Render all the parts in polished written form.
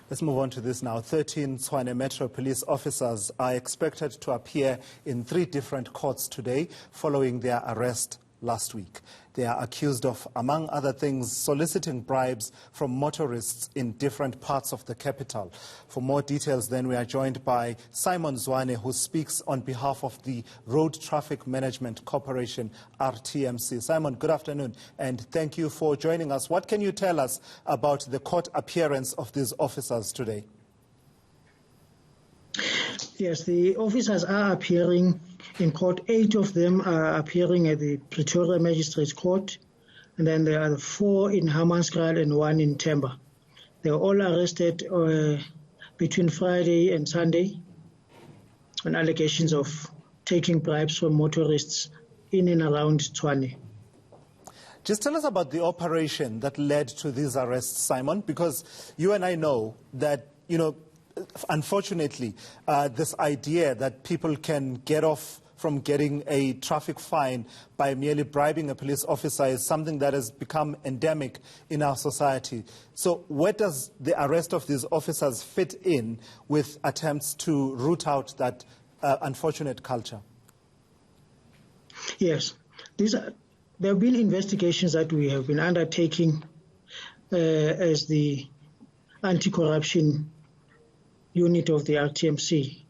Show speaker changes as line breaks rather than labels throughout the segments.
Let's move on to this now. 13 Tshwane Metro Police officers are expected to appear in 3 different courts today following their arrest last week. They are accused of, among other things, soliciting bribes from motorists in different parts of the capital. For more details, then, we are joined by Simon Zwane, who speaks on behalf of the Road Traffic Management Corporation, RTMC. Simon, good afternoon, and thank you for joining us. What can you tell us about the court appearance of these officers today?
Yes, the officers are appearing in court. 8 of them are appearing at the Pretoria Magistrates Court, and then there are 4 in Hammanskraal and 1 in Themba. They were all arrested between Friday and Sunday on allegations of taking bribes from motorists in and around Tshwane.
Just tell us about the operation that led to these arrests, Simon, because you and I know that, unfortunately, this idea that people can get off from getting a traffic fine by merely bribing a police officer is something that has become endemic in our society. So where does the arrest of these officers fit in with attempts to root out that unfortunate culture?
Yes, there have been investigations that we have been undertaking as the anti-corruption unit of the RTMC.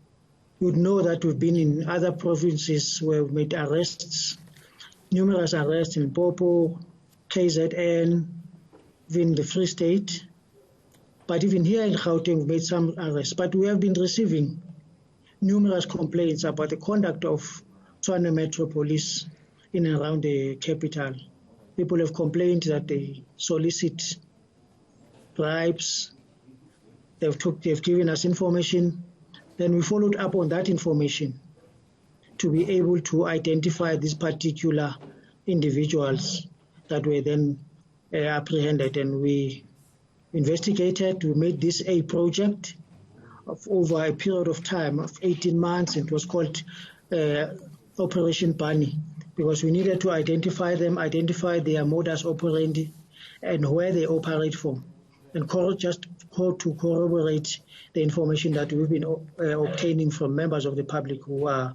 You would know that we've been in other provinces where we've made arrests, numerous arrests in Popo, KZN, even the Free State. But even here in Gauteng, we've made some arrests. But we have been receiving numerous complaints about the conduct of Tshwane Metro Police in and around the capital. People have complained that they solicit bribes. They've given us information. Then we followed up on that information to be able to identify these particular individuals that were then apprehended. And we investigated. We made this a project of over a period of time of 18 months. It was called Operation Bunny, because we needed to identify them, identify their modus operandi and where they operate from, and to corroborate the information that we've been obtaining from members of the public who are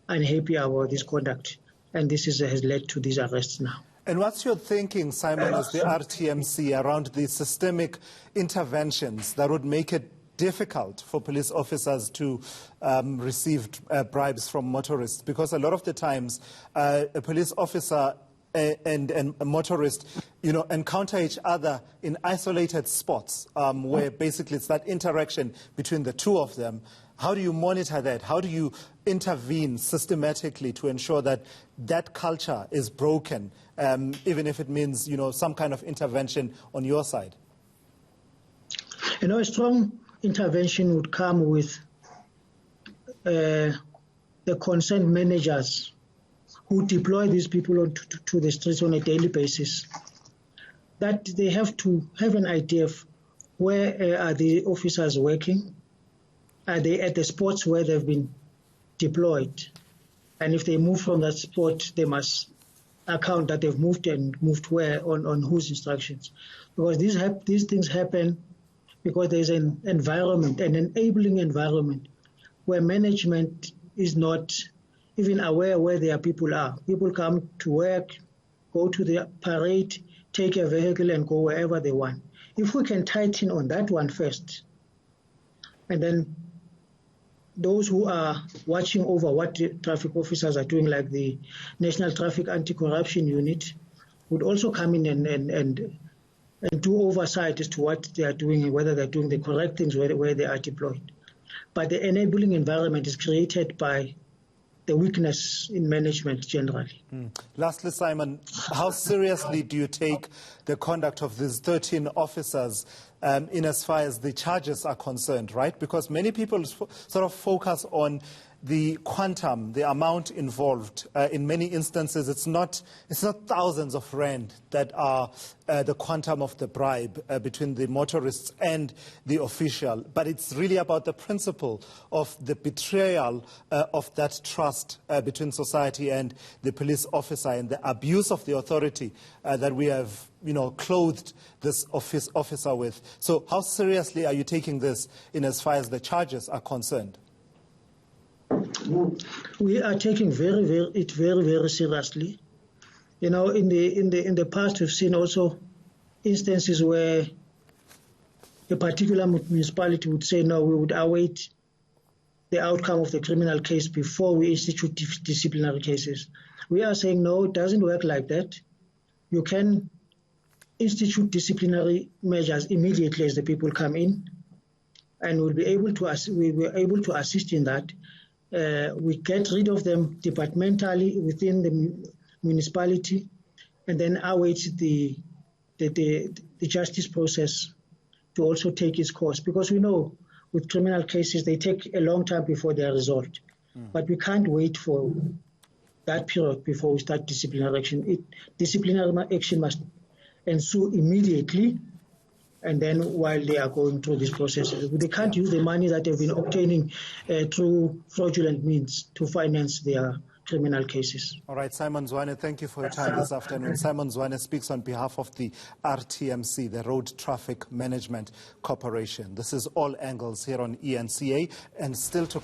unhappy about this conduct. And this has led to these arrests now.
And what's your thinking, Simon, as the RTMC around the systemic interventions that would make it difficult for police officers to receive bribes from motorists? Because a lot of the times a police officer and a motorist, encounter each other in isolated spots where basically it's that interaction between the two of them. How do you monitor that? How do you intervene systematically to ensure that that culture is broken, even if it means, some kind of intervention on your side?
A strong intervention would come with the concerned managers who deploy these people to the streets on a daily basis, that they have to have an idea of where are the officers working, are they at the spots where they've been deployed, and if they move from that spot, they must account that they've moved and moved where, on whose instructions. Because these things happen because there's an environment, an enabling environment, where management is not even aware where their people are. People come to work, go to the parade, take a vehicle and go wherever they want. If we can tighten on that one first, and then those who are watching over what the traffic officers are doing, like the National Traffic Anti-Corruption Unit, would also come in and do oversight as to what they are doing and whether they're doing the correct things where they are deployed. But the enabling environment is created by the weakness in management generally.
Lastly, Simon, how seriously do you take the conduct of these 13 officers in as far as the charges are concerned, right? Because many people sort of focus on the quantum, the amount involved, in many instances, it's not thousands of rand that are the quantum of the bribe between the motorists and the official, but it's really about the principle of the betrayal of that trust between society and the police officer, and the abuse of the authority that we have, clothed this officer with. So how seriously are you taking this in as far as the charges are concerned?
We are taking it very seriously. In the past, we've seen also instances where a particular municipality would say, no, we would await the outcome of the criminal case before we institute disciplinary cases. We are saying, no, it doesn't work like that. You can institute disciplinary measures immediately as the people come in, and we were able to assist in that. We get rid of them departmentally within the municipality, and then await the justice process to also take its course. Because we know with criminal cases, they take a long time before they are resolved. But we can't wait for that period before we start disciplinary action. Disciplinary action must ensue immediately, and then while they are going through this process. They can't use the money that they've been obtaining through fraudulent means to finance their criminal cases.
All right, Simon Zwane, thank you for your time this afternoon. Simon Zwane speaks on behalf of the RTMC, the Road Traffic Management Corporation. This is All Angles here on ENCA, and still to